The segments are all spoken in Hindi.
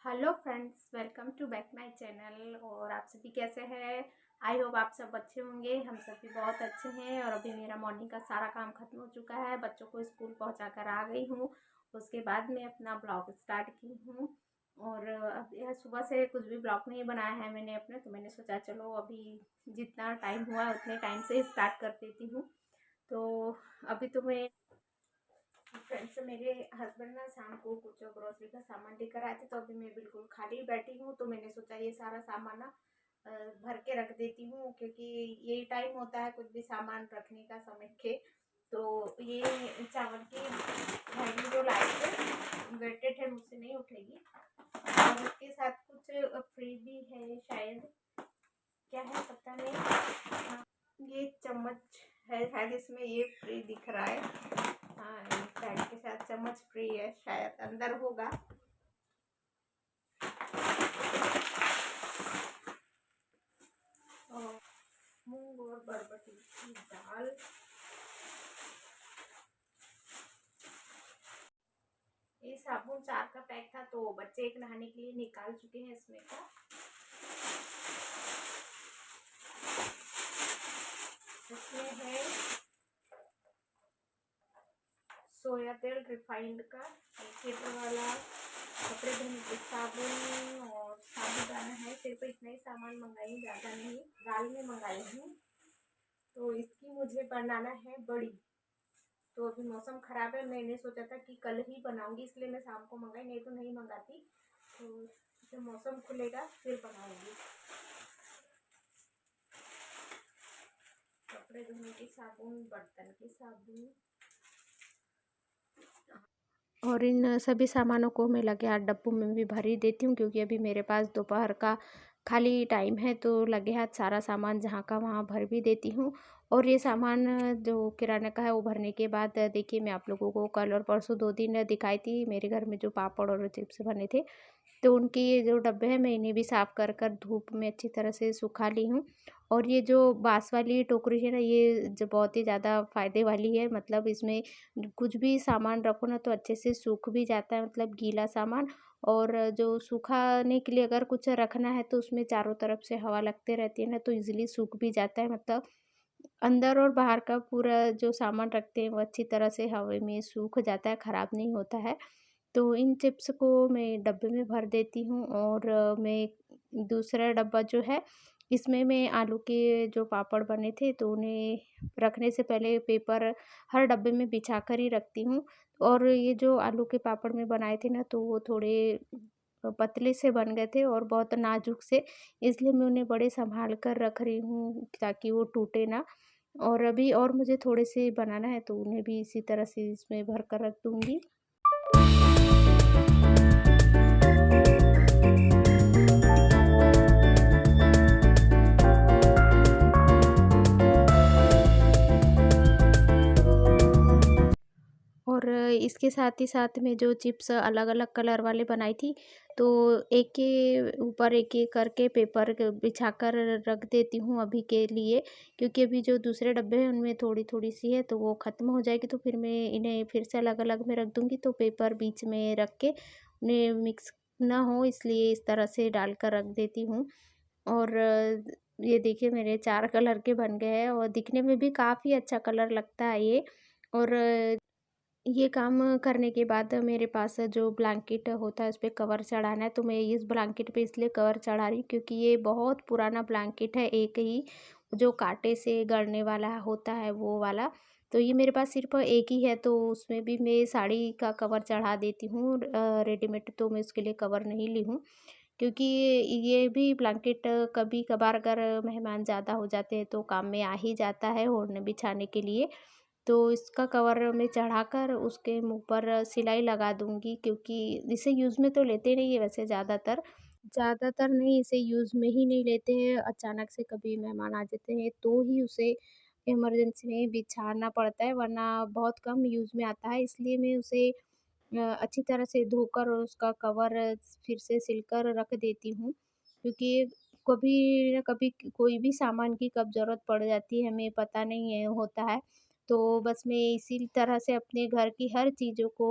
Hello friends, welcome to back my channel. और आप सभी कैसे हैं? आई होप आप सब अच्छे होंगे। हम सब भी बहुत अच्छे हैं। और अभी मेरा मॉर्निंग का सारा काम खत्म हो चुका है। बच्चों को स्कूल पहुंचा कर आ गई हूँ। उसके बाद मैं अपना ब्लॉग स्टार्ट की हूँ। और अब यह सुबह से कुछ भी ब्लॉग नहीं बनाया है मैंने अपने, तो मैंने सोचा चलो अभी जितना टाइम हुआ उतने टाइम से स्टार्ट कर देती हूँ। तो अभी तो मैं फ्रेंड्स, मेरे हस्बैंड ना शाम को कुछ ग्रोसरी का सामान लेकर आए थे, तो अभी मैं बिल्कुल खाली बैठी हूँ। तो मैंने सोचा ये सारा सामान ना भर के रख देती हूँ, क्योंकि यही टाइम होता है कुछ भी सामान रखने का समय के। तो ये चावल की थैली जो लाए थे, वेटेड है, मुझसे नहीं उठेगी। और उसके साथ कुछ फ्री भी है शायद, क्या है पता नहीं। ये चम्मच है शायद, इसमें ये फ्री दिख रहा है। हाँ, इस बैग के साथ चम्मच फ्री है, शायद अंदर होगा। और मूंग और बरबटी की दाल। ये साबुन 4 का पैक था, तो बच्चे एक नहाने के लिए निकाल चुके हैं इसमें का। इसमें है सोया तेल रिफाइंड का 1 लीटर वाला, कपड़े धोने के साबुन और साबुदाना है। सिर्फ इतना ही सामान मंगाई, ज़्यादा नहीं। दाल में मंगाई हूँ। तो इसकी मुझे बनाना है बड़ी। तो अभी मौसम ख़राब है, मैंने सोचा था कि कल ही बनाऊंगी, इसलिए मैं शाम को मंगाई, नहीं तो नहीं मंगाती। तो जब मौसम खुलेगा फिर बनाऊंगी। कपड़े धोने की साबुन, बर्तन की साबुन, और इन सभी सामानों को मैं लगे हाथ डब्बों में भी भर ही देती हूँ, क्योंकि अभी मेरे पास दोपहर का खाली टाइम है। तो लगे हाथ सारा सामान जहाँ का वहाँ भर भी देती हूँ। और ये सामान जो किराने का है वो भरने के बाद देखिए, मैं आप लोगों को कल और परसों 2 दिन दिखाई थी मेरे घर में जो पापड़ और चिप्स बने थे। तो उनके ये जो डब्बे हैं, मैं इन्हें भी साफ़ कर कर धूप में अच्छी तरह से सुखा ली हूँ। और ये जो बाँस वाली टोकरी है ना, ये जो बहुत ही ज़्यादा फ़ायदे वाली है। मतलब इसमें कुछ भी सामान रखो ना तो अच्छे से सूख भी जाता है, मतलब गीला सामान। और जो सुखाने के लिए अगर कुछ रखना है तो उसमें चारों तरफ से हवा लगते रहती है ना, तो ईज़िली सूख भी जाता है। मतलब अंदर और बाहर का पूरा जो सामान रखते हैं वो अच्छी तरह से हवा में सूख जाता है, ख़राब नहीं होता है। तो इन चिप्स को मैं डब्बे में भर देती हूँ। और मैं दूसरा डब्बा जो है, इसमें मैं आलू के जो पापड़ बने थे तो उन्हें रखने से पहले पेपर हर डब्बे में बिछा कर ही रखती हूँ। और ये जो आलू के पापड़ मैं बनाए थे ना, तो वो थोड़े पतले से बन गए थे और बहुत नाजुक से, इसलिए मैं उन्हें बड़े सँभाल कर रख रही हूँ ताकि वो टूटे ना। और अभी और मुझे थोड़े से बनाना है, तो उन्हें भी इसी तरह से इसमें भर कर रख दूँगी। और इसके साथ ही साथ में जो चिप्स अलग-अलग कलर वाले बनाई थी, तो एक के ऊपर एक-एक करके पेपर क बिछाकर रख देती हूँ अभी के लिए। क्योंकि अभी जो दूसरे डब्बे हैं उनमें थोड़ी-थोड़ी सी है, तो वो ख़त्म हो जाएगी तो फिर मैं इन्हें फिर से अलग-अलग में रख दूँगी। तो पेपर बीच में रख के उन्हें मिक्स ना हो, इसलिए इस तरह से डाल कर रख देती हूँ। और ये देखिए, मेरे 4 कलर के बन गए हैं और दिखने में भी काफ़ी अच्छा कलर लगता है ये। और ये काम करने के बाद मेरे पास जो ब्लैंकेट होता है उस पे कवर चढ़ाना है, तो मैं इस ब्लैंकेट पे इसलिए कवर चढ़ा रही हूँ क्योंकि ये बहुत पुराना ब्लैंकेट है, एक ही जो कांटे से गड़ने वाला होता है वो वाला। तो ये मेरे पास सिर्फ़ एक ही है, तो उसमें भी मैं साड़ी का कवर चढ़ा देती हूँ। रेडीमेड तो मैं उसके लिए कवर नहीं ली हूँ, क्योंकि ये भी ब्लैंकेट कभी-कभार अगर मेहमान ज़्यादा हो जाते हैं तो काम में आ ही जाता है ओढ़ने बिछाने के लिए। तो इसका कवर मैं चढ़ाकर उसके मुँह पर सिलाई लगा दूँगी, क्योंकि इसे यूज़ में तो लेते नहीं है वैसे ज़्यादातर। ज़्यादातर नहीं, इसे यूज़ में ही नहीं लेते हैं। अचानक से कभी मेहमान आ जाते हैं तो ही उसे इमरजेंसी में बिछाना पड़ता है, वरना बहुत कम यूज़ में आता है। इसलिए मैं उसे अच्छी तरह से धोकर और उसका कवर फिर से सिलकर रख देती हूँ। क्योंकि कभी न कभी कोई भी सामान की कब ज़रूरत पड़ जाती है हमें पता नहीं है होता है। तो बस मैं इसी तरह से अपने घर की हर चीज़ों को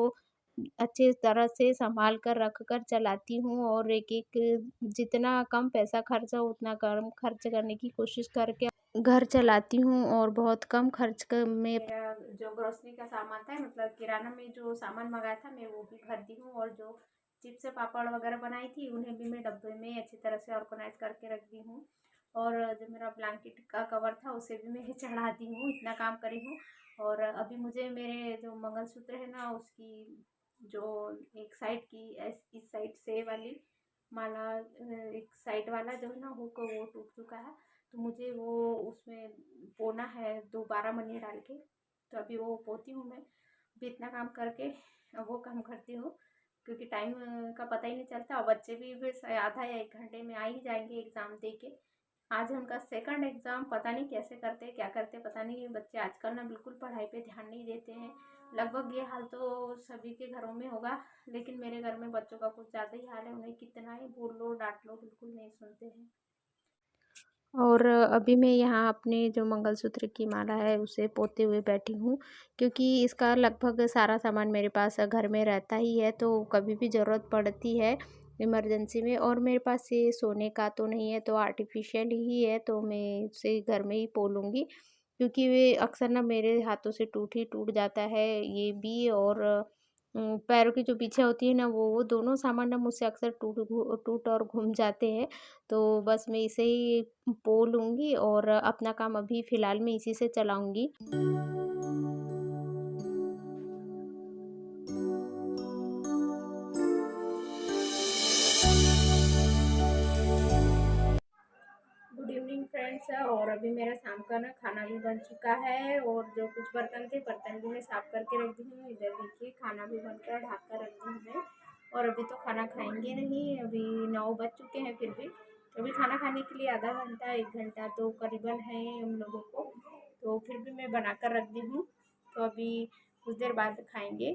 अच्छे तरह से सँभाल कर रख कर चलाती हूँ और एक-एक जितना कम पैसा खर्च हो उतना कम खर्च करने की कोशिश करके घर चलाती हूँ और बहुत कम खर्च क में मेरा जो ग्रोसरी का सामान था मतलब किराना में जो सामान मंगाया था मैं वो भी भरती हूँ और जो चिप्स पापड़ वगैरह बनाई थी उन्हें भी मैं डब्बे में अच्छी तरह से ऑर्गेनाइज करके रखती हूँ। और जो मेरा ब्लैंकेट का कवर था उसे भी मैं चढ़ाती हूँ, इतना काम करी हूँ। और अभी मुझे मेरे जो मंगलसूत्र है ना उसकी जो एक साइड की इस साइड से वाली माला एक साइड वाला जो है ना हुक वो टूट चुका है, तो मुझे वो उसमें पोना है दोबारा मनी डाल के, तो अभी वो पोती हूँ मैं। अभी इतना काम करके वो काम करती हूँ क्योंकि टाइम का पता ही नहीं चलता और बच्चे भी बस आधा या 1 घंटे में आ ही जाएंगे एग्ज़ाम दे के। आज है उनका सेकंड एग्ज़ाम, पता नहीं कैसे करते क्या करते पता नहीं। बच्चे आजकल ना बिल्कुल पढ़ाई पे ध्यान नहीं देते हैं। लगभग ये हाल तो सभी के घरों में होगा, लेकिन मेरे घर में बच्चों का कुछ ज़्यादा ही हाल है। उन्हें कितना ही बोल लो डांट लो बिल्कुल नहीं सुनते हैं। और अभी मैं यहाँ अपने जो मंगलसूत्र की माला है उसे पोते हुए बैठी हूँ, क्योंकि इसका लगभग सारा सामान मेरे पास घर में रहता ही है, तो कभी भी ज़रूरत पड़ती है इमरजेंसी में। और मेरे पास ये सोने का तो नहीं है, तो आर्टिफिशियल ही है, तो मैं उसे घर में ही पोलूँगी, क्योंकि वे अक्सर ना मेरे हाथों से टूट जाता है ये भी। और पैरों की जो पीछे होती है ना वो दोनों सामान ना मुझसे अक्सर टूट और घूम जाते हैं। तो बस मैं इसे ही पो लूँगी और अपना काम अभी फ़िलहाल मैं इसी से चलाऊँगी। गुड इवनिंग फ्रेंड्स, और अभी मेरा शाम का ना खाना भी बन चुका है और जो कुछ बर्तन थे बर्तन भी मैं साफ़ करके रख दी हूँ। इधर देखिए खाना भी बनकर ढक कर रख दी हूँ मैं। और अभी तो खाना खाएंगे नहीं, अभी 9 बज चुके हैं फिर भी। अभी खाना खाने के लिए आधा घंटा 1 घंटा तो करीबन है हम लोगों को, तो फिर भी मैं बना कर रख दी हूँ। तो अभी कुछ देर बाद खाएंगे।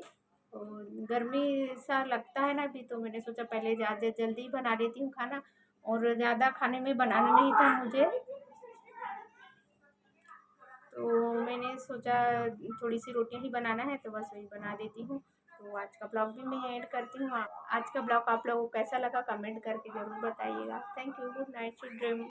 और गर्मी सा लगता है ना अभी, तो मैंने सोचा पहले ज़्यादा जल्दी बना लेती हूँ खाना, और ज़्यादा खाने में बनाना नहीं था मुझे, तो मैंने सोचा थोड़ी सी रोटियां ही बनाना है तो बस वही बना देती हूँ। तो आज का ब्लॉग भी मैं एंड करती हूँ। आज का ब्लॉग आप लोगों को कैसा लगा कमेंट करके ज़रूर बताइएगा। Thank you, good night, sweet dream.